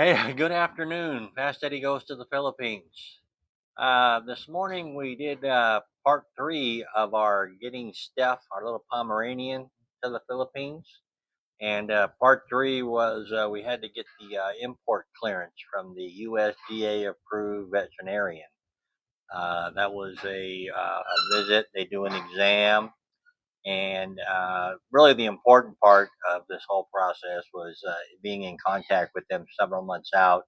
Hey, good afternoon. Fast Eddie goes to the Philippines. This morning we did part three of our getting Steph, our little Pomeranian, to the Philippines. And part three was we had to get the import clearance from the USDA-approved veterinarian. That was a visit. They do an exam. And really, the important part of this whole process was being in contact with them several months out,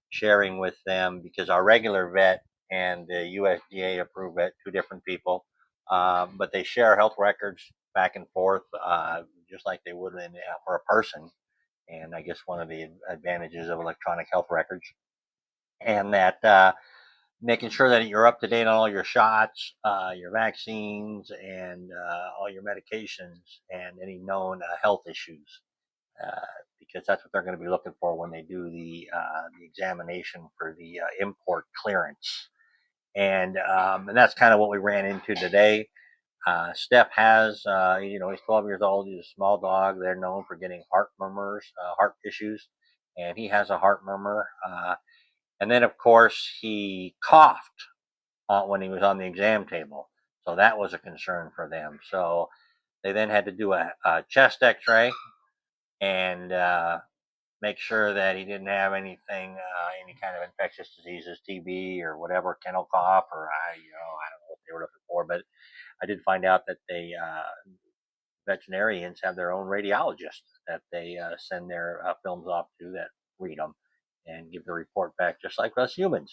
sharing with them because our regular vet and the USDA approved vet, two different people, but they share health records back and forth just like they would for a person. And I guess one of the advantages of electronic health records, and that making sure that you're up to date on all your shots, your vaccines, and all your medications, and any known health issues uh, because that's what they're going to be looking for when they do the examination for the import clearance. And that's kind of what we ran into today. Steph has, he's 12 years old. He's a small dog. They're known for getting heart murmurs, heart issues, and he has a heart murmur. And then, of course, he coughed when he was on the exam table. So that was a concern for them. So they then had to do a chest x-ray and make sure that he didn't have anything, any kind of infectious diseases, TB or whatever, kennel cough, or I don't know what they were looking for. But I did find out that they veterinarians have their own radiologist that they send their films off to that read them and give the report back, just like us humans.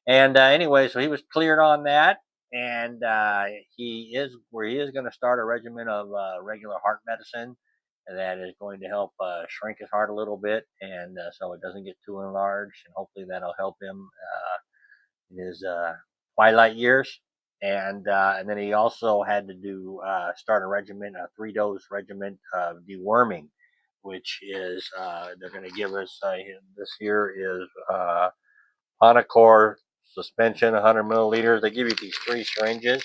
And anyway, so he was cleared on that, and he is going to start a regimen of regular heart medicine that is going to help shrink his heart a little bit, and so it doesn't get too enlarged, and hopefully that'll help him in his twilight years. And then he also had to do start a regimen, a 3-dose regimen of deworming, which is they're going to give us this here is Honacor suspension, 100 milliliters. They give you these 3 syringes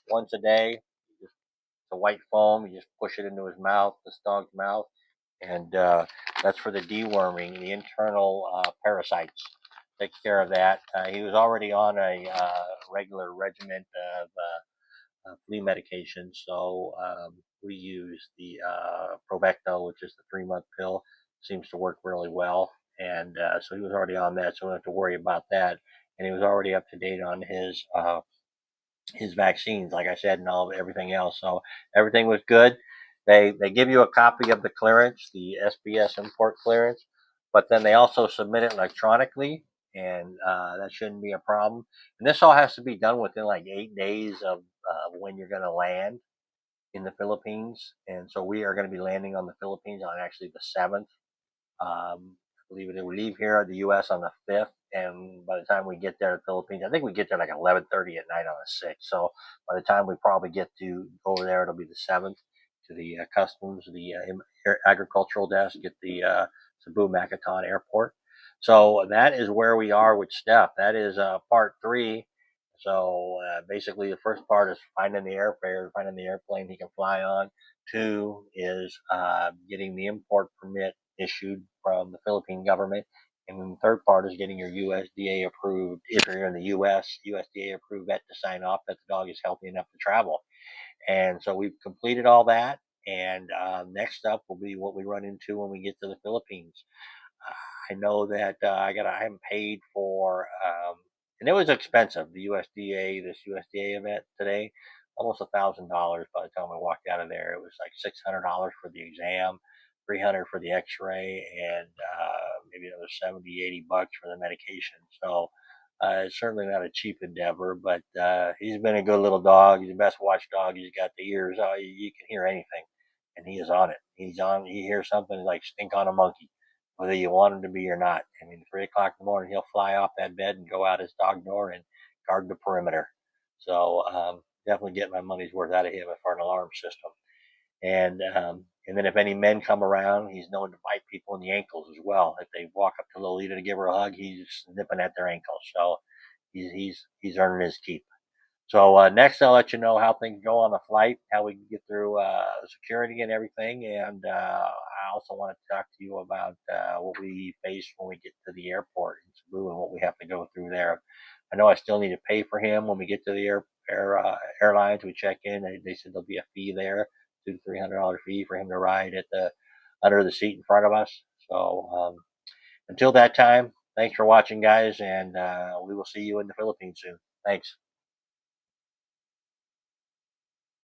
once a day. It's a white foam. You just push it into his mouth, this dog's mouth, and that's for the deworming, the internal parasites. Takes care of that. He was already on a regular regimen of flea medication, so we use the Provecto, which is the 3-month pill. Seems to work really well, and so he was already on that, so we don't have to worry about that. And he was already up to date on his vaccines, like I said, and everything else. So everything was good. They give you a copy of the clearance, the SBS import clearance, but then they also submit it electronically, and that shouldn't be a problem. And this all has to be done within like 8 days of when you're going to land in the Philippines. And so we are going to be landing on the Philippines on actually the 7th. I believe it. We leave here at the U.S. on the 5th, and by the time we get there to the Philippines, I think we get there like 11:30 at night on the 6th. So by the time we probably get to over there, it'll be the 7th to the customs, the agricultural desk at the Cebu Macatan Airport. So that is where we are with Steph. That is part three. So basically, the first part is finding the airfare, finding the airplane he can fly on. Two is getting the import permit issued from the Philippine government. And then the third part is getting your USDA approved, if you're in the US, USDA approved vet to sign off that the dog is healthy enough to travel. And so we've completed all that. And next up will be what we run into when we get to the Philippines. I know that I haven't paid for, and it was expensive. The USDA, this USDA event today, almost $1,000 by the time I walked out of there. It was like $600 for the exam, 300 for the X-ray, and maybe another 70, $80 for the medication. So it's certainly not a cheap endeavor, but he's been a good little dog. He's the best watchdog. He's got the ears. You can hear anything, and he is on it. He's on. He hears something like stink on a monkey, whether you want him to be or not. I mean, 3 o'clock in the morning, he'll fly off that bed and go out his dog door and guard the perimeter. So definitely get my money's worth out of him for an alarm system. And then if any men come around, he's known to bite people in the ankles as well. If they walk up to Lolita to give her a hug, he's nipping at their ankles. So he's earning his keep. So next, I'll let you know how things go on the flight, how we can get through security and everything, and I also want to talk to you about what we face when we get to the airport in Cebu and what we have to go through there. I know I still need to pay for him when we get to the airlines. We check in, and they said there'll be a fee there, $200 to $300 fee for him to ride at the under the seat in front of us. So until that time, thanks for watching, guys, and we will see you in the Philippines soon. Thanks.